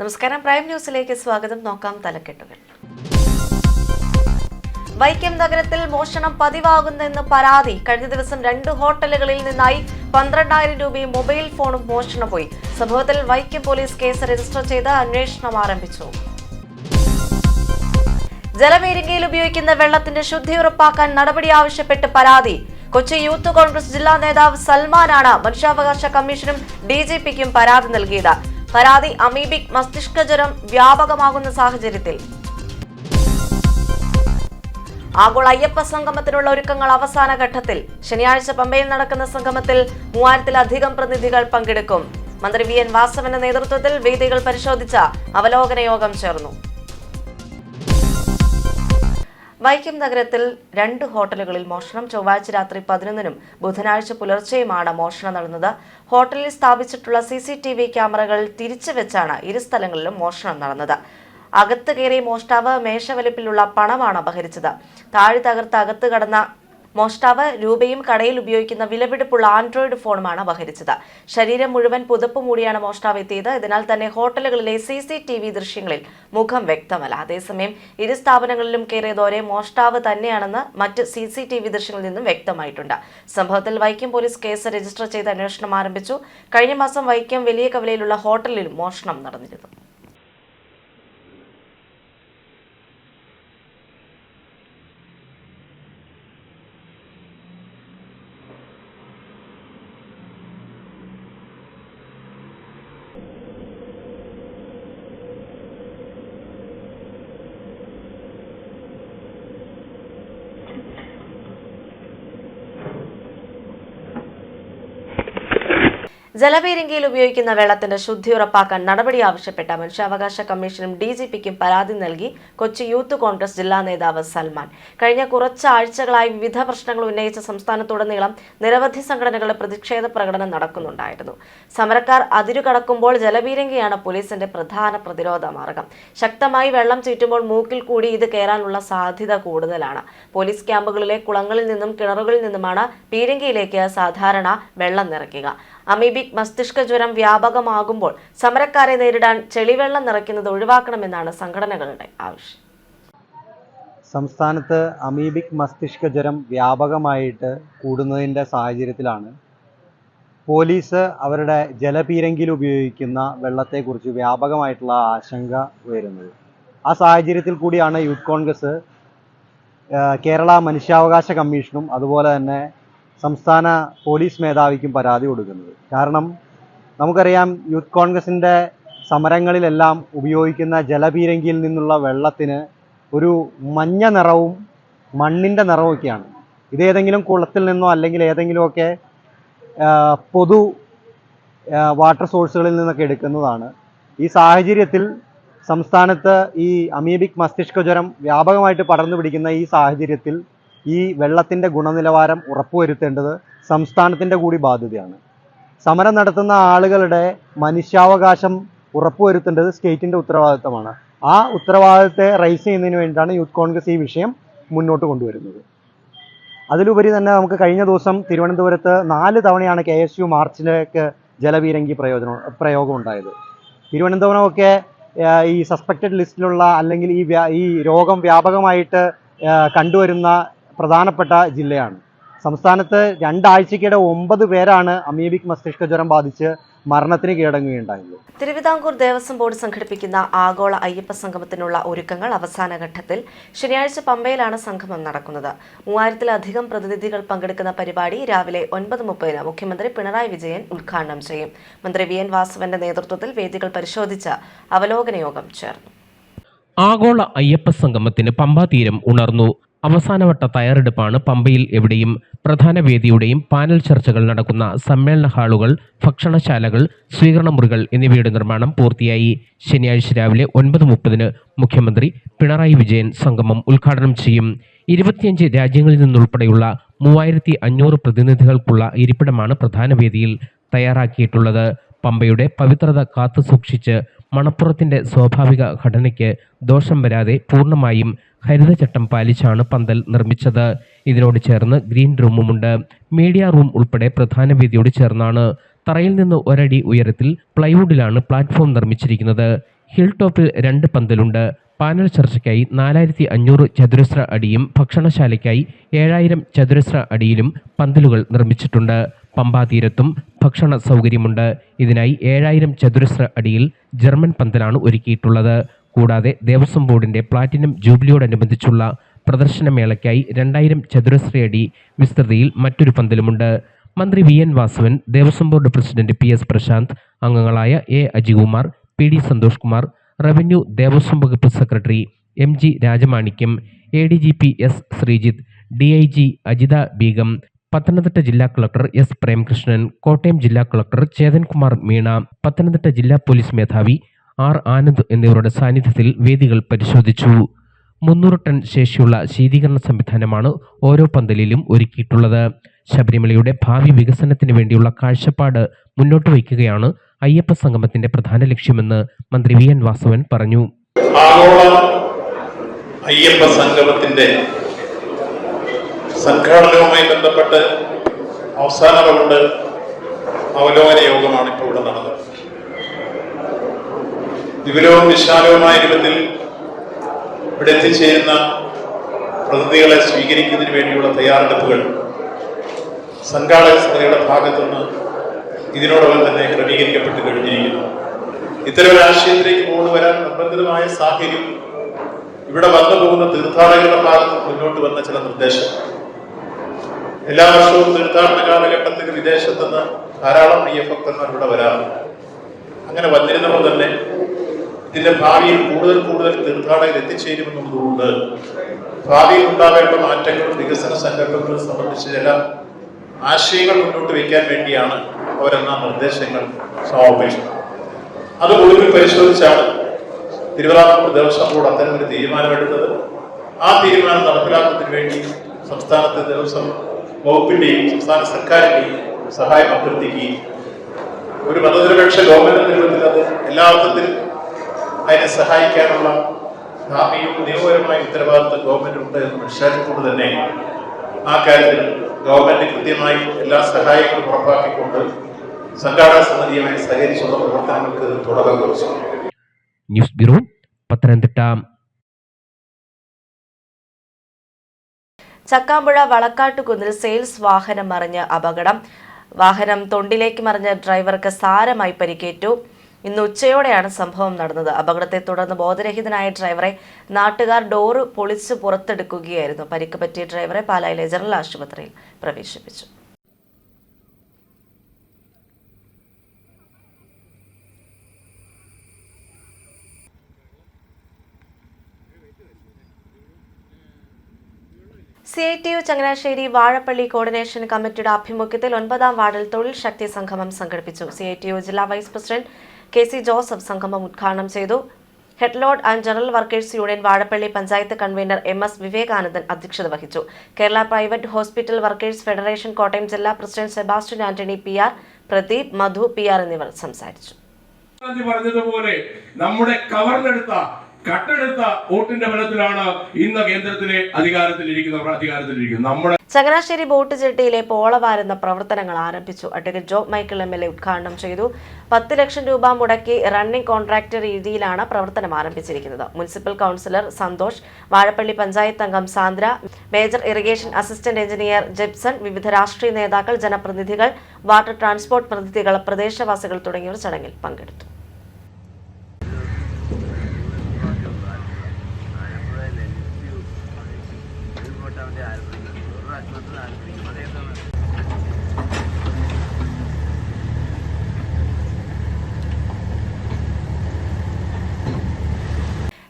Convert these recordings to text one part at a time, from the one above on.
നമസ്കാരം, പ്രൈം ന്യൂസിലേക്ക് സ്വാഗതം. നോക്കാം തലക്കെട്ടുകൾ. വൈക്കം നഗരത്തിൽ മോഷണം പതിവാകുന്നെന്ന് പരാതി. കഴിഞ്ഞ ദിവസം 2 ഹോട്ടലുകളിൽ നിന്നായി 12,000 രൂപയും മൊബൈൽ ഫോണും മോഷണം പോയി. സംഭവത്തിൽ വൈക്കം പോലീസ് കേസ് രജിസ്റ്റർ ചെയ്ത് അന്വേഷണം ആരംഭിച്ചു. ജലപീരങ്കിയിൽ ഉപയോഗിക്കുന്ന വെള്ളത്തിന്റെ ശുദ്ധി ഉറപ്പാക്കാൻ നടപടി ആവശ്യപ്പെട്ട് പരാതി. കൊച്ചി യൂത്ത് കോൺഗ്രസ് ജില്ലാ നേതാവ് സൽമാനാണ് മനുഷ്യാവകാശ കമ്മീഷനും DGPക്കും പരാതി നൽകിയത്. പരാതി അമീബിക് മസ്തിഷ്കജ്വരം വ്യാപകമാകുന്ന സാഹചര്യത്തിൽ. ആഗോള അയ്യപ്പ സംഗമത്തിനുള്ള ഒരുക്കങ്ങൾ അവസാന ഘട്ടത്തിൽ. ശനിയാഴ്ച പമ്പയിൽ നടക്കുന്ന സംഗമത്തിൽ 3000-ലധികം പ്രതിനിധികൾ പങ്കെടുക്കും. മന്ത്രി VN വാസവന്റെ നേതൃത്വത്തിൽ വേദികൾ പരിശോധിച്ച അവലോകന യോഗം ചേർന്നു. വൈക്കം നഗരത്തിൽ 2 ഹോട്ടലുകളിൽ മോഷണം. ചൊവ്വാഴ്ച രാത്രി 11-നും ബുധനാഴ്ച പുലർച്ചെയുമാണ് മോഷണം നടന്നത്. ഹോട്ടലിൽ സ്ഥാപിച്ചിട്ടുള്ള CCTV ക്യാമറകൾ തിരിച്ചു വെച്ചാണ് ഇരു സ്ഥലങ്ങളിലും മോഷണം നടന്നത്. അകത്ത് കയറിയ മോഷ്ടാവ് മേശവലിപ്പിലുള്ള പണമാണ് അപഹരിച്ചത്. താഴെ തകർത്ത് അകത്ത് കടന്ന മോഷ്ടാവ് രൂപയും കടയിൽ ഉപയോഗിക്കുന്ന വിലപിടിപ്പുള്ള ആൻഡ്രോയിഡ് ഫോണുമാണ് അപഹരിച്ചത്. ശരീരം മുഴുവൻ പുതപ്പ് മൂടിയാണ് മോഷ്ടാവ് എത്തിയത്. ഇതിനാൽ തന്നെ ഹോട്ടലുകളിലെ CCTV ദൃശ്യങ്ങളിൽ മുഖം വ്യക്തമല്ല. അതേസമയം ഇരു സ്ഥാപനങ്ങളിലും കയറിയതോരെ മോഷ്ടാവ് തന്നെയാണെന്ന് മറ്റ് CCTV ദൃശ്യങ്ങളിൽ നിന്നും വ്യക്തമായിട്ടുണ്ട്. സംഭവത്തിൽ വൈക്കം പോലീസ് കേസ് രജിസ്റ്റർ ചെയ്ത് അന്വേഷണം ആരംഭിച്ചു. കഴിഞ്ഞ മാസം വൈക്കം വലിയ കവലയിലുള്ള ഹോട്ടലിലും മോഷണം നടന്നിരുന്നു. ജലപീരങ്കിയിൽ ഉപയോഗിക്കുന്ന വെള്ളത്തിന്റെ ശുദ്ധി ഉറപ്പാക്കാൻ നടപടി ആവശ്യപ്പെട്ട മനുഷ്യാവകാശ കമ്മീഷനും DGPക്കും പരാതി നൽകി കൊച്ചി യൂത്ത് കോൺഗ്രസ് ജില്ലാ നേതാവ് സൽമാൻ. കഴിഞ്ഞ കുറച്ച് ആഴ്ചകളായി വിവിധ പ്രശ്നങ്ങൾ ഉന്നയിച്ച സംസ്ഥാനത്തുടനീളം നിരവധി സംഘടനകളുടെ പ്രതിഷേധ പ്രകടനം നടക്കുന്നുണ്ടായിരുന്നു. സമരക്കാർ അതിരുകടക്കുമ്പോൾ ജലപീരങ്കിയാണ് പോലീസിന്റെ പ്രധാന പ്രതിരോധ മാർഗം. ശക്തമായി വെള്ളം ചീറ്റുമ്പോൾ മൂക്കിൽ കൂടി ഇത് കയറാനുള്ള സാധ്യത കൂടുതലാണ്. പോലീസ് ക്യാമ്പുകളിലെ കുളങ്ങളിൽ നിന്നും കിണറുകളിൽ നിന്നുമാണ് പീരങ്കിയിലേക്ക് സാധാരണ വെള്ളം നിറയ്ക്കുക. അമീബിക് മസ്തിഷ്കജ്വരം വ്യാപകമാകുമ്പോൾ സമരക്കാരെ നേരിടാൻ ചെളിവെള്ളം നിറയ്ക്കുന്നത് ഒഴിവാക്കണമെന്നാണ് സംഘടനകളുടെ ആവശ്യം. സംസ്ഥാനത്ത് അമീബിക് മസ്തിഷ്കജ്വരം വ്യാപകമായിട്ട് കൂടുന്നതിൻ്റെ സാഹചര്യത്തിലാണ് പോലീസ് അവരുടെ ജലപീരങ്കിയിൽ ഉപയോഗിക്കുന്ന വെള്ളത്തെക്കുറിച്ച് വ്യാപകമായിട്ടുള്ള ആശങ്ക ഉയരുന്നത്. ആ സാഹചര്യത്തിൽ കൂടിയാണ് യൂത്ത് കോൺഗ്രസ് കേരള മനുഷ്യാവകാശ കമ്മീഷനും അതുപോലെ തന്നെ സംസ്ഥാന പോലീസ് മേധാവിക്കും പരാതി കൊടുക്കുന്നത്. കാരണം നമുക്കറിയാം, യൂത്ത് കോൺഗ്രസിൻ്റെ സമരങ്ങളിലെല്ലാം ഉപയോഗിക്കുന്ന ജലപീരങ്കിയിൽ നിന്നുള്ള വെള്ളത്തിന് ഒരു മഞ്ഞ നിറവും മണ്ണിൻ്റെ നിറവുമൊക്കെയാണ്. ഇതേതെങ്കിലും കുളത്തിൽ നിന്നോ അല്ലെങ്കിൽ ഏതെങ്കിലുമൊക്കെ പൊതു വാട്ടർ സോഴ്സുകളിൽ നിന്നൊക്കെ എടുക്കുന്നതാണ്. ഈ സാഹചര്യത്തിൽ സംസ്ഥാനത്ത് ഈ അമീബിക് മസ്തിഷ്കജ്വരം വ്യാപകമായിട്ട് പടർന്നു പിടിക്കുന്ന ഈ സാഹചര്യത്തിൽ ഈ വെള്ളത്തിൻ്റെ ഗുണനിലവാരം ഉറപ്പുവരുത്തേണ്ടത് സംസ്ഥാനത്തിൻ്റെ കൂടി ബാധ്യതയാണ്. സമരം നടത്തുന്ന ആളുകളുടെ മനുഷ്യാവകാശം ഉറപ്പുവരുത്തേണ്ടത് സ്റ്റേറ്റിൻ്റെ ഉത്തരവാദിത്തമാണ്. ആ ഉത്തരവാദിത്തത്തെ റൈസ് ചെയ്യുന്നതിന് വേണ്ടിയിട്ടാണ് യൂത്ത് കോൺഗ്രസ് ഈ വിഷയം മുന്നോട്ട് കൊണ്ടുവരുന്നത്. അതിലുപരി തന്നെ നമുക്ക് കഴിഞ്ഞ ദിവസം തിരുവനന്തപുരത്ത് 4 തവണയാണ് KSU മാർച്ചിലേക്ക് ജലപീരങ്കി പ്രയോഗം ഉണ്ടായത്. തിരുവനന്തപുരമൊക്കെ ഈ സസ്പെക്റ്റഡ് ലിസ്റ്റിലുള്ള അല്ലെങ്കിൽ ഈ രോഗം വ്യാപകമായിട്ട് കണ്ടുവരുന്ന പ്രധാനപ്പെട്ട ജില്ലയാണ്. സംസ്ഥാനത്ത് 2 ആഴ്ചയ്ക്കിടെ 9 പേരാണ് അമീബിക് മസ്തിഷ്കജ്വരം ബാധിച്ച് മരണത്തിന് കീഴടങ്ങുകയുണ്ടായത്. തിരുവിതാംകൂർ ദേവസ്വം ബോർഡ് സംഘടിപ്പിക്കുന്ന ആഗോള അയ്യപ്പ സംഗമത്തിനുള്ള ഒരുക്കങ്ങൾ അവസാന ഘട്ടത്തിൽ. ശനിയാഴ്ച പമ്പയിലാണ് സംഗമം നടക്കുന്നത്. 3000-ലധികം പ്രതിനിധികൾ പങ്കെടുക്കുന്ന പരിപാടി രാവിലെ 9:30 മുഖ്യമന്ത്രി പിണറായി വിജയൻ ഉദ്ഘാടനം ചെയ്യും. മന്ത്രി VN വാസവന്റെ നേതൃത്വത്തിൽ വേദികൾ പരിശോധിച്ച അവലോകന യോഗം ചേർന്നു. ആഗോള അയ്യപ്പ സംഗമത്തിന് പമ്പാ തീരം ഉണർന്നു. അവസാനവട്ട തയ്യാറെടുപ്പാണ് പമ്പയിൽ. എവിടെയും പ്രധാന വേദിയുടെയും പാനൽ ചർച്ചകൾ നടക്കുന്ന സമ്മേളന ഹാളുകൾ, ഭക്ഷണശാലകൾ, സ്വീകരണ മുറികൾ എന്നിവയുടെ നിർമ്മാണം പൂർത്തിയായി. ശനിയാഴ്ച രാവിലെ 9:30 മുഖ്യമന്ത്രി പിണറായി വിജയൻ സംഗമം ഉദ്ഘാടനം ചെയ്യും. 25 രാജ്യങ്ങളിൽ നിന്നുൾപ്പെടെയുള്ള 3500 പ്രതിനിധികൾക്കുള്ള ഇരിപ്പിടമാണ് പ്രധാന വേദിയിൽ തയ്യാറാക്കിയിട്ടുള്ളത്. പമ്പയുടെ പവിത്രത കാത്തുസൂക്ഷിച്ച് മണപ്പുറത്തിന്റെ സ്വാഭാവിക ഘടനയ്ക്ക് ദോഷം വരാതെ പൂർണ്ണമായും ഹരിതചട്ടം പാലിച്ചാണ് പന്തൽ നിർമ്മിച്ചത്. ഇതിനോട് ചേർന്ന് ഗ്രീൻ റൂമുമുണ്ട്. മീഡിയ റൂം ഉൾപ്പെടെ പ്രധാന വേദിയോട് ചേർന്നാണ്. തറയിൽ നിന്ന് ഒരടി ഉയരത്തിൽ പ്ലൈവുഡിലാണ് പ്ലാറ്റ്ഫോം നിർമ്മിച്ചിരിക്കുന്നത്. ഹിൽ ടോപ്പിൽ 2 പന്തലുണ്ട്. പാനൽ ചർച്ചയ്ക്കായി 4500 ചതുരശ്ര അടിയും ഭക്ഷണശാലയ്ക്കായി 7000 ചതുരശ്ര അടിയിലും പന്തലുകൾ നിർമ്മിച്ചിട്ടുണ്ട്. പമ്പാ തീരത്തും ഭക്ഷണ സൗകര്യമുണ്ട്. ഇതിനായി 7000 ചതുരശ്ര അടിയിൽ ജർമ്മൻ പന്തലാണ് ഒരുക്കിയിട്ടുള്ളത്. കൂടാതെ ദേവസ്വം ബോർഡിന്റെ പ്ലാറ്റിനം ജൂബിലിയോടനുബന്ധിച്ചുള്ള പ്രദർശനമേളയ്ക്കായി 2000 ചതുരശ്രയടി വിസ്തൃതിയിൽ മറ്റൊരു പന്തലുമുണ്ട്. മന്ത്രി V N. Vasavan, Devaswom board president P S. Prashanth, അംഗങ്ങളായ A. Ajikumar, P D. Santhosh Kumar, revenue Devaswom വകുപ്പ് secretary M G. Rajamanickam, ADGP S. Sreejith, DIG. Ajitha Begum, Pathanamthitta ജില്ലാ കളക്ടർ എസ്. പ്രേംകൃഷ്ണൻ, കോട്ടയം ജില്ലാ കളക്ടർ ചേതൻകുമാർ മീണ, പത്തനംതിട്ട ജില്ലാ പോലീസ് മേധാവി ആർ. ആനന്ദ് എന്നിവരുടെ സാന്നിധ്യത്തിൽ വേദികൾ പരിശോധിച്ചു. 300 ടൺ ശേഷിയുള്ള ശീതീകരണ സംവിധാനമാണ് ഓരോ പന്തലിലും ഒരുക്കിയിട്ടുള്ളത്. ശബരിമലയുടെ ഭാവി വികസനത്തിന് വേണ്ടിയുള്ള കാഴ്ചപ്പാട് മുന്നോട്ട് വയ്ക്കുകയാണ് അയ്യപ്പ സംഗമത്തിന്റെ പ്രധാന ലക്ഷ്യമെന്ന് മന്ത്രി വി.എൻ. വാസവൻ പറഞ്ഞു. ആഗോള അയ്യപ്പ സംഗമത്തിന്റെ സംഘാടനവുമായി ബന്ധപ്പെട്ട് അവസാന റൗണ്ട് അവലോകന യോഗമാണ് ഇപ്പോൾ ഇവിടെ നടന്നത്. വിപുലവും വിശാലവുമായ രൂപത്തിൽ ഇവിടെ എത്തിച്ചേരുന്ന പ്രതിനിധികളെ സ്വീകരിക്കുന്നതിന് വേണ്ടിയുള്ള തയ്യാറെടുപ്പുകൾ സംഘാടക സമിതിയുടെ ഭാഗത്തുനിന്ന് ഇതിനോടകം തന്നെ ക്രമീകരിക്കപ്പെട്ട് കഴിഞ്ഞിരിക്കുന്നു. ഇത്തരം ആശയത്തിലേക്ക് കൊണ്ടുവരാൻ നിർബന്ധിതമായ സാഹചര്യം ഇവിടെ വന്നു പോകുന്ന തീർത്ഥാടകരുടെ ഭാഗത്ത് മുന്നോട്ട് വന്ന ചില നിർദ്ദേശം. എല്ലാ വർഷവും തീർത്ഥാടന കാലഘട്ടത്തിൽ വിദേശത്തുനിന്ന് ധാരാളം അയ്യപ്പഭക്തന്മാർ ഇവിടെ വരാറുണ്ട്. അങ്ങനെ വന്നിരുന്നപ്പോൾ തന്നെ ഇതിന്റെ ഭാവിയിൽ കൂടുതൽ തീർത്ഥാടകർ എത്തിച്ചേരുമെന്നുള്ളതുകൊണ്ട് ഭാവിയിൽ ഉണ്ടാവേണ്ട മാറ്റങ്ങളും വികസന സങ്കല്പങ്ങളും സംബന്ധിച്ച് ചില ആശയങ്ങൾ മുന്നോട്ട് വയ്ക്കാൻ വേണ്ടിയാണ് അവരെന്ന നിർദ്ദേശങ്ങൾ സമർപ്പിച്ചത്. അത് ഒടുവിൽ പരിശോധിച്ചാണ് തിരുവിതാംകൂർ ദേവസ്വം ബോർഡ് അത്തരം ഒരു തീരുമാനമെടുത്തത്. ആ തീരുമാനം നടപ്പിലാക്കുന്നതിന് വേണ്ടി സംസ്ഥാനത്തെ ദേവസ്വം വകുപ്പിന്റെയും സംസ്ഥാന സർക്കാരിന്റെയും സഹായം അഭ്യർത്ഥിക്കുകയും ഒരു മതനിരപേക്ഷ ഗവൺമെന്റ് രൂപത്തിൽ അത് എല്ലാ അർത്ഥത്തിലും അതിനെ സഹായിക്കാനുള്ള ധാർമ്മികവും നിയമപരമായ ഉത്തരവാദിത്വം ഗവൺമെന്റ് ഉണ്ട് എന്ന് മനസ്സിലാക്കിക്കൊണ്ട് തന്നെ ആ കാര്യത്തിൽ ഗവൺമെന്റ് കൃത്യമായി എല്ലാ സഹായങ്ങളും ഉറപ്പാക്കിക്കൊണ്ട് സംഘാടക സമിതിയുമായി സഹകരിച്ചുള്ള പ്രവർത്തനങ്ങൾക്ക് തുടക്കം കുറിച്ചു. News bureau, Pathanamthitta. ചക്കാമ്പുഴ വളക്കാട്ടുകുന്നിൽ സെയിൽസ് വാഹനം മറിഞ്ഞ് അപകടം. വാഹനം തൊണ്ടിലേക്ക് മറിഞ്ഞ ഡ്രൈവർക്ക് സാരമായി പരിക്കേറ്റു. ഇന്ന് ഉച്ചയോടെയാണ് സംഭവം നടന്നത്. അപകടത്തെ തുടർന്ന് ബോധരഹിതനായ ഡ്രൈവറെ നാട്ടുകാർ ഡോറ് പൊളിച്ച് പുറത്തെടുക്കുകയായിരുന്നു. പരിക്ക് പറ്റിയ ഡ്രൈവറെ പാലായിലെ ജനറൽ ആശുപത്രിയിൽ പ്രവേശിപ്പിച്ചു. CITU ചങ്ങനാശ്ശേരി വാഴപ്പള്ളി കോർഡിനേഷൻ കമ്മിറ്റിയുടെ ആഭിമുഖ്യത്തിൽ 9ാം വാർഡിൽ തൊഴിൽ ശക്തി സംഗമം സംഘടിപ്പിച്ചു. CITU ജില്ലാ വൈസ് പ്രസിഡന്റ് KC ജോസഫ് സംഗമം ഉദ്ഘാടനം ചെയ്തു. Headload and general workers union Vazhappally panchayat convener MS Vivekanandan അധ്യക്ഷത വഹിച്ചു. Kerala private hospital workers federation Kottayam ജില്ലാ president Sebastian Antony PR, Pradeep, Madhu PR എന്നിവർ സംസാരിച്ചു. പറഞ്ഞതുപോലെ നമ്മുടെ കട്ടെടുത്ത വോട്ടിന്റെ ബലത്തിലാണ് ഇന്ന് കേന്ദ്രത്തിലെ അധികാരത്തിലിരിക്കുന്നത്. നമ്മുടെ ചങ്ങനാശ്ശേരി ബോട്ട് ജെട്ടിയിലെ പോള വാരുന്ന പ്രവർത്തനങ്ങൾ ആരംഭിച്ചു. അഡ്വക്കേറ്റ് ജോബ് മൈക്കിൾ MLA ഉദ്ഘാടനം ചെയ്തു. 10 ലക്ഷം രൂപ മുടക്കി റണ്ണിംഗ് കോൺട്രാക്ട് രീതിയിലാണ് പ്രവർത്തനം ആരംഭിച്ചിരിക്കുന്നത്. മുനിസിപ്പൽ കൗൺസിലർ സന്തോഷ്, വാഴപ്പള്ളി പഞ്ചായത്ത് അംഗം Sandra, major irrigation assistant engineer Jebson, വിവിധ രാഷ്ട്രീയ നേതാക്കൾ, ജനപ്രതിനിധികൾ, വാട്ടർ ട്രാൻസ്പോർട്ട് പ്രതിനിധികൾ, പ്രദേശവാസികൾ തുടങ്ങിയവർ ചടങ്ങിൽ പങ്കെടുത്തു.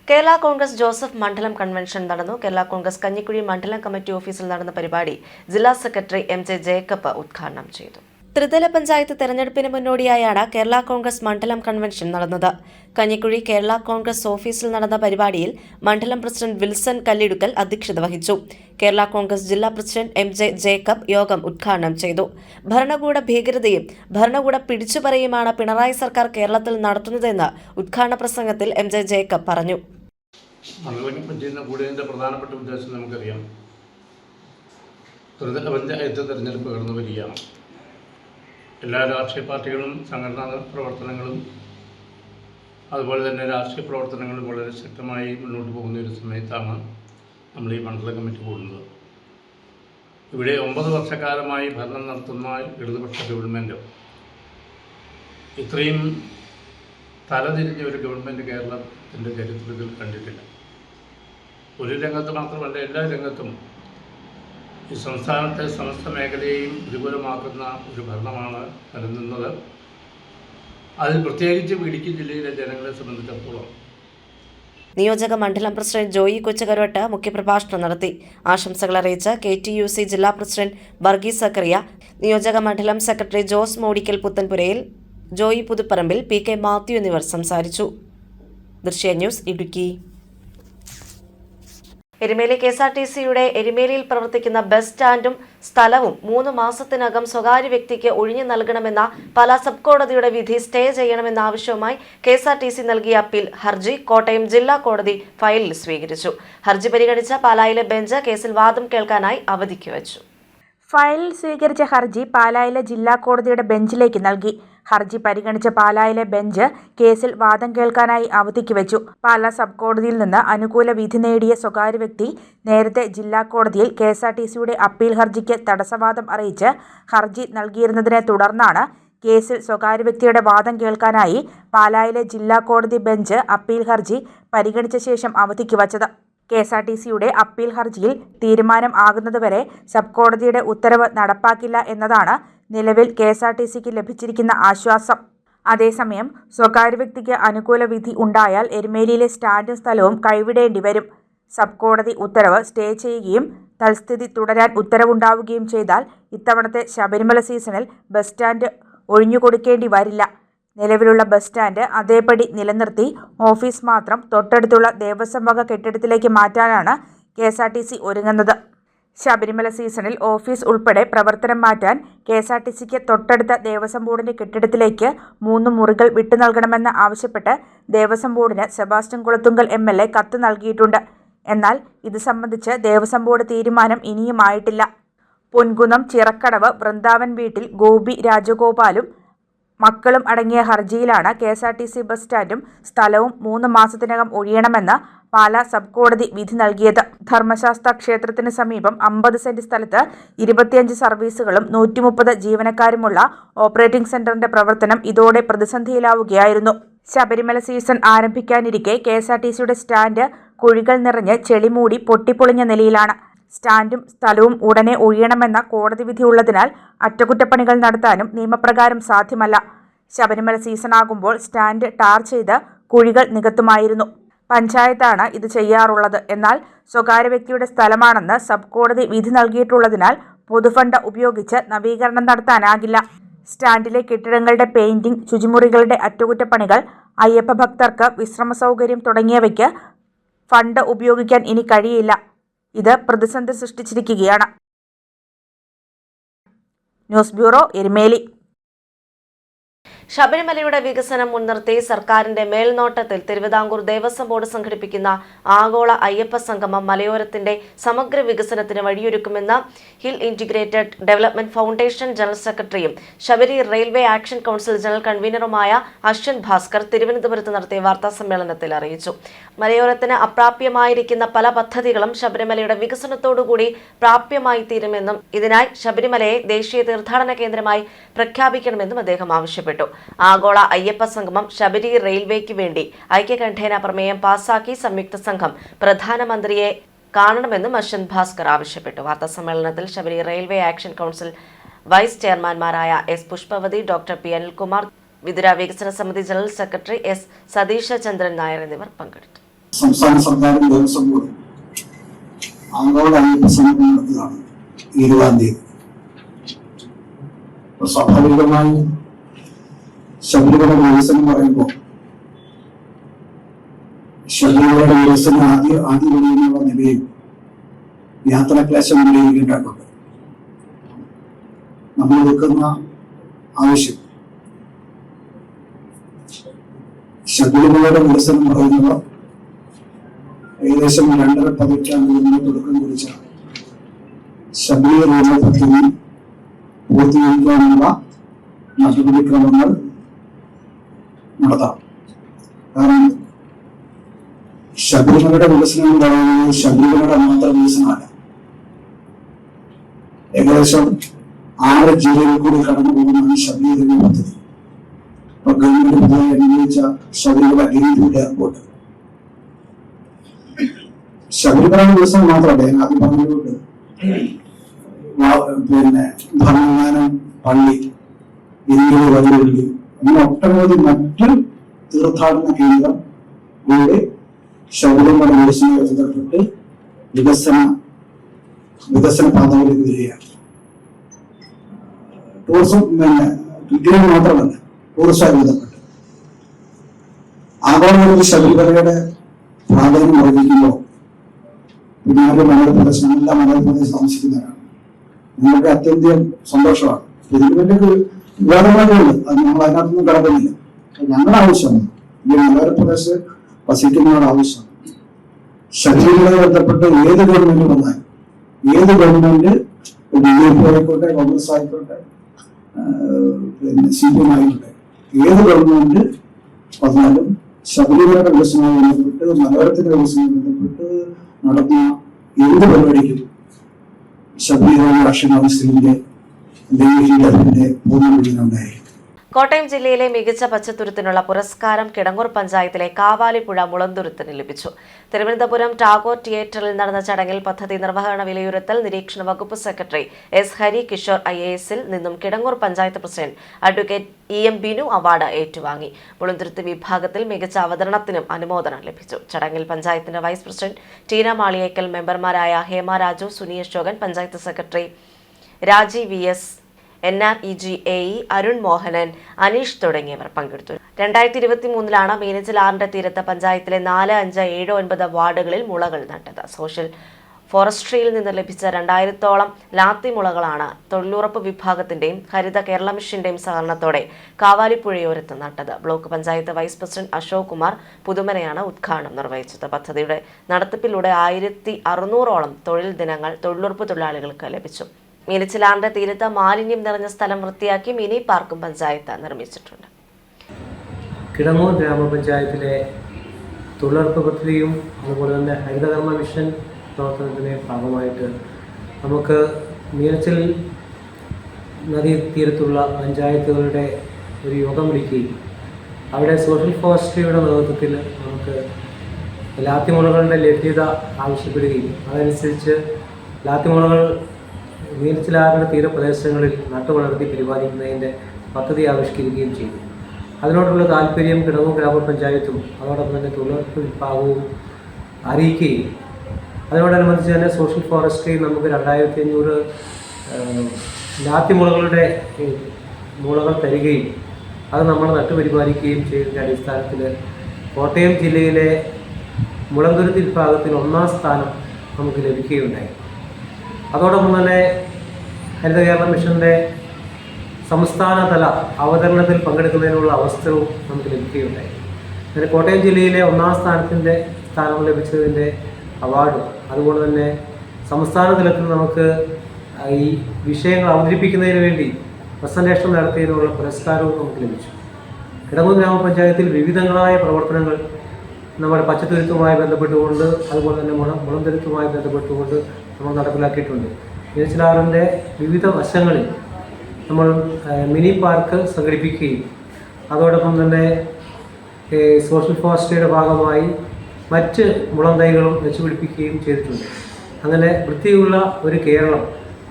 കേരള കോൺഗ്രസ് ജോസഫ് മണ്ഡലം കൺവെൻഷൻ നടന്നു. കേരള കോൺഗ്രസ് കഞ്ഞിക്കുഴി മണ്ഡലം കമ്മിറ്റി ഓഫീസിൽ നടന്ന പരിപാടി ജില്ലാ സെക്രട്ടറി MJ ജേക്കബ് ഉദ്ഘാടനം ചെയ്തു. ത്രിതല പഞ്ചായത്ത് തെരഞ്ഞെടുപ്പിന് മുന്നോടിയായാണ് കേരള കോൺഗ്രസ് മണ്ഡലം കൺവെൻഷൻ നടന്നത്. കഞ്ഞിക്കുഴി കേരള കോൺഗ്രസ് ഓഫീസിൽ നടന്ന പരിപാടിയിൽ മണ്ഡലം പ്രസിഡന്റ് വിൽസൺ കല്ലിടുക്കൽ അധ്യക്ഷത വഹിച്ചു. കേരള കോൺഗ്രസ് ജില്ലാ പ്രസിഡന്റ് MJ ജേക്കബ് യോഗം ഉദ്ഘാടനം ചെയ്തു. ഭരണകൂട ഭീകരതയും ഭരണകൂട പിടിച്ചുപറിയുമാണ് പിണറായി സർക്കാർ കേരളത്തിൽ നടത്തുന്നതെന്ന് ഉദ്ഘാടന പ്രസംഗത്തിൽ MJ ജേക്കബ് പറഞ്ഞു. പ്രധാനപ്പെട്ട ഉദ്ദേശം നമുക്കറിയാം. ത്രിതല പഞ്ചായത്ത് തെരഞ്ഞെടുപ്പ് കടന്നു വരികയാണ്. എല്ലാ രാഷ്ട്രീയ പാർട്ടികളും സംഘടനാ പ്രവർത്തനങ്ങളും അതുപോലെ തന്നെ രാഷ്ട്രീയ പ്രവർത്തനങ്ങൾ വളരെ ശക്തമായി മുന്നോട്ട് പോകുന്ന ഒരു സമയത്താണ് നമ്മൾ ഈ മണ്ഡലം കമ്മിറ്റി കൂടുന്നത്. ഇവിടെ 9 വർഷക്കാലമായി ഭരണം നടത്തുന്ന ഇടതുപക്ഷ ഗവൺമെൻറ് ഇത്രയും തലതിരിഞ്ഞ ഒരു ഗവൺമെൻറ് കേരളത്തിൻ്റെ ചരിത്രത്തിൽ കണ്ടിട്ടില്ല. ഒരു രംഗത്ത് മാത്രമല്ല, എല്ലാ രംഗത്തും ഈ സംസ്ഥാനത്തെ സമസ്ത മേഖലയെയും പ്രതികൂലമാക്കുന്ന ഒരു ഭരണമാണ് നിലനിന്നത്. അതിൽ പ്രത്യേകിച്ച് ഇടുക്കി ജില്ലയിലെ ജനങ്ങളെ സംബന്ധിച്ചിടത്തോളം നിയോജക മണ്ഡലം പ്രസിഡന്റ് ജോയി കൊച്ചുകരോട്ട് മുഖ്യപ്രഭാഷണം നടത്തി. ആശംസകൾ അറിയിച്ച KTUC ജില്ലാ പ്രസിഡന്റ് വർഗീസ് സക്കറിയ, നിയോജക മണ്ഡലം സെക്രട്ടറി ജോസ് മോഡിക്കൽ പുത്തൻപുരയിൽ, ജോയി പുതുപ്പറമ്പിൽ, PK മാത്യു എന്നിവർ സംസാരിച്ചു. ദൃശ്യ ന്യൂസ് ഇടുക്കി. എരുമേലി KSRTCയുടെ എരുമേലിയിൽ പ്രവർത്തിക്കുന്ന ബസ് സ്റ്റാൻഡും സ്ഥലവും 3 മാസത്തിനകം സ്വകാര്യ വ്യക്തിക്ക് ഒഴിഞ്ഞു നൽകണമെന്ന പാലാ സബ് കോടതിയുടെ വിധി സ്റ്റേ ചെയ്യണമെന്ന ആവശ്യവുമായി KSRTC നൽകിയ അപ്പീൽ ഹർജി കോട്ടയം ജില്ലാ കോടതി ഫയലിൽ സ്വീകരിച്ചു. ഹർജി പരിഗണിച്ച പാലായിലെ ബെഞ്ച് കേസിൽ വാദം കേൾക്കാനായി അവധിക്ക് വെച്ചു. ഫയലിൽ സ്വീകരിച്ച ഹർജി പാലായിലെ ജില്ലാ കോടതിയുടെ ബെഞ്ചിലേക്ക് നൽകി. ഹർജി പരിഗണിച്ച പാലായിലെ ബെഞ്ച് കേസിൽ വാദം കേൾക്കാനായി അവധിക്ക് വെച്ചു. പാലാ സബ് കോടതിയിൽ നിന്ന് അനുകൂല വിധി നേടിയ സ്വകാര്യ വ്യക്തി നേരത്തെ ജില്ലാ കോടതിയിൽ KSRTCയുടെ അപ്പീൽ ഹർജിക്ക് തടസ്സവാദം അറിയിച്ച് ഹർജി നൽകിയിരുന്നതിനെ തുടർന്നാണ് കേസിൽ സ്വകാര്യ വ്യക്തിയുടെ വാദം കേൾക്കാനായി പാലായിലെ ജില്ലാ കോടതി ബെഞ്ച് അപ്പീൽ ഹർജി പരിഗണിച്ച ശേഷം അവധിക്ക് വച്ചത്. KSRTCയുടെ അപ്പീൽ ഹർജിയിൽ തീരുമാനം ആകുന്നതുവരെ സബ് കോടതിയുടെ ഉത്തരവ് നടപ്പാക്കില്ല എന്നതാണ് നിലവിൽ KSRTCക്ക് ലഭിച്ചിരിക്കുന്ന ആശ്വാസം. അതേസമയം സ്വകാര്യ വ്യക്തിക്ക് അനുകൂല വിധി ഉണ്ടായാൽ എരുമേലിയിലെ സ്റ്റാൻഡും സ്ഥലവും കൈവിടേണ്ടി വരും. സബ് കോടതി ഉത്തരവ് സ്റ്റേ ചെയ്യുകയും തൽസ്ഥിതി തുടരാൻ ഉത്തരവുണ്ടാവുകയും ചെയ്താൽ ഇത്തവണത്തെ ശബരിമല സീസണിൽ ബസ് സ്റ്റാൻഡ് ഒഴിഞ്ഞുകൊടുക്കേണ്ടി വരില്ല. നിലവിലുള്ള ബസ് സ്റ്റാൻഡ് അതേപടി നിലനിർത്തി ഓഫീസ് മാത്രം തൊട്ടടുത്തുള്ള ദേവസ്വം വക കെട്ടിടത്തിലേക്ക് മാറ്റാനാണ് KSRTC ഒരുങ്ങുന്നത്. ശബരിമല സീസണിൽ ഓഫീസ് ഉൾപ്പെടെ പ്രവർത്തനം മാറ്റാൻ KSRTCക്ക് തൊട്ടടുത്ത ദേവസ്വം ബോർഡിന്റെ കെട്ടിടത്തിലേക്ക് 3 മുറികൾ വിട്ടു നൽകണമെന്ന് ആവശ്യപ്പെട്ട് ദേവസ്വം ബോർഡിന് സെബാസ്റ്റ്യൻ കുളത്തുങ്കൽ MLA കത്ത് നൽകിയിട്ടുണ്ട്. എന്നാൽ ഇത് സംബന്ധിച്ച് ദേവസ്വം ബോർഡ് തീരുമാനം ഇനിയും ആയിട്ടില്ല. പൊൻകുന്നം ചിറക്കടവ് വൃന്ദാവൻ വീട്ടിൽ ഗോപി രാജഗോപാലും മക്കളും അടങ്ങിയ ഹർജിയിലാണ് KSRTC ബസ് സ്റ്റാൻഡും സ്ഥലവും 3 മാസത്തിനകം ഒഴിയണമെന്ന് പാലാ സബ് കോടതി വിധി നൽകിയത്. ധർമ്മശാസ്ത്ര ക്ഷേത്രത്തിന് സമീപം 50 സെന്റ് സ്ഥലത്ത് 25 സർവീസുകളും 130 ജീവനക്കാരുമുള്ള ഓപ്പറേറ്റിംഗ് സെന്ററിന്റെ പ്രവർത്തനം ഇതോടെ പ്രതിസന്ധിയിലാവുകയായിരുന്നു. ശബരിമല സീസൺ ആരംഭിക്കാനിരിക്കെ KSRTCയുടെ സ്റ്റാൻഡ് കുഴികൾ നിറഞ്ഞ് ചെളിമൂടി പൊട്ടിപ്പൊളിഞ്ഞ നിലയിലാണ്. സ്റ്റാൻഡും സ്ഥലവും ഉടനെ ഒഴിയണമെന്ന കോടതി വിധി ഉള്ളതിനാൽ അറ്റകുറ്റപ്പണികൾ നടത്താനും നിയമപ്രകാരം സാധ്യമല്ല. ശബരിമല സീസണാകുമ്പോൾ സ്റ്റാൻഡ് ടാർ ചെയ്ത് കുഴികൾ നികത്തുമായിരുന്നു. പഞ്ചായത്താണ് ഇത് ചെയ്യാറുള്ളത്. എന്നാൽ സ്വകാര്യ വ്യക്തിയുടെ സ്ഥലമാണെന്ന് സബ് കോടതി വിധി നൽകിയിട്ടുള്ളതിനാൽ പൊതുഫണ്ട് ഉപയോഗിച്ച് നവീകരണം നടത്താനാകില്ല. സ്റ്റാൻഡിലെ കെട്ടിടങ്ങളുടെ പെയിന്റിംഗ്, ശുചിമുറികളുടെ അറ്റകുറ്റപ്പണികൾ, അയ്യപ്പ ഭക്തർക്ക് വിശ്രമ സൗകര്യം തുടങ്ങിയവയ്ക്ക് ഫണ്ട് ഉപയോഗിക്കാൻ ഇനി കഴിയില്ല. ഇത് പ്രതിസന്ധി സൃഷ്ടിച്ചിരിക്കുകയാണ്. News bureau, Erumeli. ശബരിമലയുടെ വികസനം മുൻനിർത്തി സർക്കാരിന്റെ മേൽനോട്ടത്തിൽ തിരുവിതാംകൂർ ദേവസ്വം ബോർഡ് സംഘടിപ്പിക്കുന്ന ആഗോള അയ്യപ്പ സംഗമം മലയോരത്തിന്റെ സമഗ്ര വികസനത്തിന് വഴിയൊരുക്കുമെന്ന് hill integrated development foundation general സെക്രട്ടറിയും Sabari railway action council general കൺവീനറുമായ അശ്വിൻ ഭാസ്കർ തിരുവനന്തപുരത്ത് നടത്തിയ വാർത്താസമ്മേളനത്തിൽ അറിയിച്ചു. മലയോരത്തിന് അപ്രാപ്യമായിരിക്കുന്ന പല പദ്ധതികളും ശബരിമലയുടെ വികസനത്തോടുകൂടി പ്രാപ്യമായി തീരുമെന്നും ഇതിനായി ശബരിമലയെ ദേശീയ തീർത്ഥാടന കേന്ദ്രമായി പ്രഖ്യാപിക്കണമെന്നും അദ്ദേഹം ആവശ്യപ്പെട്ടു. ആഗോള അയ്യപ്പ സംഗമം ശബരി റെയിൽവേക്ക് വേണ്ടി ഐക്യകണ്ഠേന പ്രമേയം പാസാക്കി സംയുക്ത സംഘം പ്രധാനമന്ത്രിയെ കാണണമെന്നും അശ്വിൻ ഭാസ്കർ ആവശ്യപ്പെട്ടു. വാർത്താസമ്മേളനത്തിൽ Sabari railway action council vice ചെയർമാൻമാരായ S Pushpavathi, doctor P Anilkumar, Vithura വികസന സമിതി general secretary S Satheesha Chandran Nair എന്നിവർ പങ്കെടുത്തു. സംസ്ഥാന സർക്കാരും ദേവസ്വം ബോർഡും ആഗോള അയ്യപ്പ സംഗമം നടത്തുകയാണ് 20-ാം തീയതി. സ്വാഭാവികമായും ശബരിമല വികസനം പറയുമ്പോൾ ശബരിമലയുടെ വികസനം ആദ്യ വഴിയുള്ള നിലയിൽ യാത്രാക്ലേശം വിലയിരുത്തേണ്ടതുണ്ട്. നമ്മൾ വെക്കുന്ന ആവശ്യം ശബരിമലയുടെ വികസനം പറയുന്നത് ഏകദേശം 2.5 പതിറ്റാണ്ടുകളിൽ തുടക്കം കുറിച്ച ശബരി റെയിൽവേ പദ്ധതി പൂർത്തീകരിക്കാനുള്ള നടപടിക്രമങ്ങൾ നടത്താം. കാരണം ശബരിമലയുടെ വികസനം എന്ന് പറയുന്നത് ശബരിമലയുടെ മാത്രം വികസനമല്ല. ഏകദേശം 6 ജില്ലകളിൽ കൂടി കടന്നു പോകുന്നതാണ് ശബരിമല പദ്ധതി. ഇപ്പൊ ഗവൺമെന്റ് പുതുതായി അനുവദിച്ച ശബരിമല ഗിരിദുർഗ് എയർപോർട്ട്. ശബരിമല വികസനം മാത്രമല്ല, ആദ്യം പറഞ്ഞുകൊണ്ട് പിന്നെ ഭരണങ്ങാനം പള്ളി, ഇന്ത്യയിലെ വഴിവെള്ളി, അങ്ങനെ ഒട്ടനവധി മറ്റു തീർത്ഥാടന കേന്ദ്രം കൂടെ ശബരിമല വികസനവുമായി ബന്ധപ്പെട്ട് വികസന പാതകളിലേക്ക് വരികയാണ്. ടൂറിസം പിൽഗ്രിമേജ് മാത്രമല്ല, ടൂറിസവുമായി ബന്ധപ്പെട്ട് ആഗോളതലത്തിൽ ശബരിമലയുടെ പ്രാധാന്യം വർദ്ധിക്കുമ്പോൾ പിന്നെ മലയാള പ്രദേശം, എല്ലാ മലയാള പ്രദേശം താമസിക്കുന്നവരാണ്. നിങ്ങൾക്ക് അത്യന്തം സന്തോഷമാണ്. പിൽഗ്രിമേജ് വിവാദങ്ങളുണ്ട്, അത് നമ്മൾ അതിനകത്തൊന്നും കിടക്കുന്നില്ല. ഞങ്ങളുടെ ആവശ്യമാണ്, ഈ മലയോര പ്രദേശത്ത് വസിക്കുന്നവരുടെ ആവശ്യമാണ്. ശബരിമലയുമായി ബന്ധപ്പെട്ട് ഏത് ഗവൺമെന്റ് വന്നാലും, ഏത് ഗവൺമെന്റ് BJP ആയിക്കോട്ടെ, കോൺഗ്രസ് ആയിക്കോട്ടെ, പിന്നെ CPM ആയിക്കോട്ടെ, ഏത് ഗവൺമെന്റ് വന്നാലും ശബരിമലയുടെ വികസനവുമായി ബന്ധപ്പെട്ട്, മലയോരത്തിന്റെ വികസനവുമായി ബന്ധപ്പെട്ട് നടത്തുന്ന എന്ത് പരിപാടിക്കും ശബരിമല രാഷ്ട്രീയ കൗൺസിലിന്റെ ഡൽഹിയുടെ പൂർണ്ണ പിന്തുണയുണ്ടായിരിക്കും. കോട്ടയം ജില്ലയിലെ മികച്ച പച്ചത്തുരുത്തിനുള്ള പുരസ്കാരം കിടങ്ങൂർ പഞ്ചായത്തിലെ കാവാലിപ്പുഴ മുളന്തുരുത്തിന് ലഭിച്ചു. തിരുവനന്തപുരം ടാഗോർ തിയേറ്ററിൽ നടന്ന ചടങ്ങിൽ പദ്ധതി നിർവഹണ വിലയിരുത്തൽ നിരീക്ഷണ വകുപ്പ് സെക്രട്ടറി S. ഹരി കിഷോർ IAS-ൽ നിന്നും Kidangoor panchayat president advocate EM Binu award ഏറ്റുവാങ്ങി. മുളന്തുരുത്ത് വിഭാഗത്തിൽ മികച്ച അവതരണത്തിനും അനുമോദനം ലഭിച്ചു. ചടങ്ങിൽ പഞ്ചായത്തിന്റെ വൈസ് പ്രസിഡന്റ് ടീന മാളിയേക്കൽ, മെമ്പർമാരായ Hema Raju, Suni Ashokan, panchayat secretary Rajeev VS, NREG AE Arun Mohanan, Aneesh തുടങ്ങിയവർ പങ്കെടുത്തു. 2023 മീനച്ചിലാറിന്റെ തീരത്ത് പഞ്ചായത്തിലെ 4, 5, 7, 9 വാർഡുകളിൽ മുളകൾ നട്ടത്. സോഷ്യൽ ഫോറസ്ട്രിയിൽ നിന്ന് ലഭിച്ച 2000-ഓളം ലാത്തി മുളകളാണ് തൊഴിലുറപ്പ് വിഭാഗത്തിന്റെയും ഹരിത കേരള മിഷന്റെയും സഹകരണത്തോടെ കാവാലിപ്പുഴയോരത്ത് നട്ടത്. Block panchayat vice president Ashok Kumar പുതുമനയാണ് ഉദ്ഘാടനം നിർവഹിച്ചത്. പദ്ധതിയുടെ നടത്തിപ്പിലൂടെ 1600-ഓളം തൊഴിൽ ദിനങ്ങൾ തൊഴിലുറപ്പ് തൊഴിലാളികൾക്ക് ലഭിച്ചു. മീനച്ചിലാറിന്റെ തീരത്ത് മാലിന്യം നിറഞ്ഞ സ്ഥലം വൃത്തിയാക്കി മിനി പാർക്കും പഞ്ചായത്ത് നിർമ്മിച്ചിട്ടുണ്ട്. കിടങ്ങൂർ ഗ്രാമപഞ്ചായത്തിലെ തൊഴിലുറപ്പ് പദ്ധതിയും അതുപോലെ തന്നെ ഹരിതകർമ്മ മിഷൻ പ്രവർത്തനത്തിൻ്റെ ഭാഗമായിട്ട് നമുക്ക് മീനച്ചിൽ നദീ തീരത്തുള്ള പഞ്ചായത്തുകളുടെ ഒരു യോഗം വിളിക്കുകയും അവിടെ സോഷ്യൽ ഫോറസ്ട്രിയുടെ നേതൃത്വത്തിൽ നമുക്ക് ലാത്തിമുളകളുടെ ലഭ്യത ആവശ്യപ്പെടുകയും അതനുസരിച്ച് ലാത്തിമുളകൾ മീനച്ചിലാറിൻ്റെ തീരപ്രദേശങ്ങളിൽ നട്ടുവളർത്തി പരിപാലിക്കുന്നതിൻ്റെ പദ്ധതി ആവിഷ്കരിക്കുകയും ചെയ്തു. അതിനോടുള്ള താല്പര്യം കിടങ്ങൂർ ഗ്രാമപഞ്ചായത്തും അതോടൊപ്പം തന്നെ തൊഴിലുറപ്പ് വിഭാഗവും അറിയിക്കുകയും അതിനോടനുബന്ധിച്ച് തന്നെ സോഷ്യൽ ഫോറസ്ട്രി നമുക്ക് 2500 ലാത്തിമുളകളുടെ മുളകൾ തരികയും അത് നമ്മൾ നട്ടുപരിപാലിക്കുകയും ചെയ്തതിൻ്റെ അടിസ്ഥാനത്തിൽ കോട്ടയം ജില്ലയിലെ മുളന്തുരുത്തി വിഭാഗത്തിൽ 1ാം സ്ഥാനം നമുക്ക് ലഭിക്കുകയുണ്ടായി. അതോടൊപ്പം തന്നെ ഹരിത കേരള മിഷൻ്റെ സംസ്ഥാനതല അവതരണത്തിൽ പങ്കെടുക്കുന്നതിനുള്ള അവസരവും നമുക്ക് ലഭിക്കുകയുണ്ടായി. അങ്ങനെ കോട്ടയം ജില്ലയിലെ 1ാം സ്ഥാനം ലഭിച്ചതിൻ്റെ അവാർഡും അതുപോലെ തന്നെ സംസ്ഥാന തലത്തിൽ നമുക്ക് ഈ വിഷയങ്ങൾ അവതരിപ്പിക്കുന്നതിന് വേണ്ടി പ്രസന്റേഷൻ നടത്തിയതിനുള്ള പുരസ്കാരവും നമുക്ക് ലഭിച്ചു. കിടങ്ങൂർ ഗ്രാമപഞ്ചായത്തിൽ വിവിധങ്ങളായ പ്രവർത്തനങ്ങൾ നമ്മുടെ പച്ചത്തുരുത്തുമായി ബന്ധപ്പെട്ടുകൊണ്ട് അതുപോലെ തന്നെ മുളന്തുരുത്തുമായി ബന്ധപ്പെട്ടുകൊണ്ട് നമ്മൾ നടപ്പിലാക്കിയിട്ടുണ്ട്. മീനച്ചിലാറിൻ്റെ വിവിധ വശങ്ങളിൽ നമ്മൾ മിനി പാർക്ക് സംഘടിപ്പിക്കുകയും അതോടൊപ്പം തന്നെ സോഷ്യൽ ഫോറസ്ട്രിയുടെ ഭാഗമായി മറ്റ് മുളം തൈകളും വെച്ചുപിടിപ്പിക്കുകയും ചെയ്തിട്ടുണ്ട്. അങ്ങനെ വൃത്തിയുള്ള ഒരു കേരളം,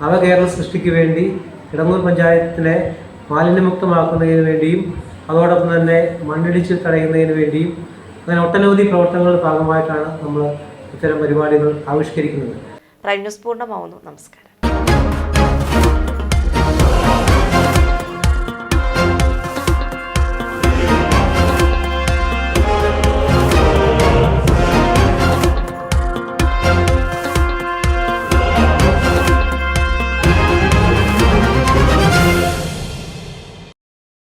നവകേരള സൃഷ്ടിക്ക് വേണ്ടി കിടങ്ങൂർ പഞ്ചായത്തിനെ മാലിന്യമുക്തമാക്കുന്നതിന് വേണ്ടിയും അതോടൊപ്പം തന്നെ മണ്ണിടിച്ച് തടയുന്നതിന് വേണ്ടിയും അങ്ങനെ ഒട്ടനവധി പ്രവർത്തനങ്ങളുടെ ഭാഗമായിട്ടാണ് നമ്മൾ ഇത്തരം പരിപാടികൾ ആവിഷ്കരിക്കുന്നത്. Prime news പൂർണ്ണമാവുന്നു. നമസ്കാരം.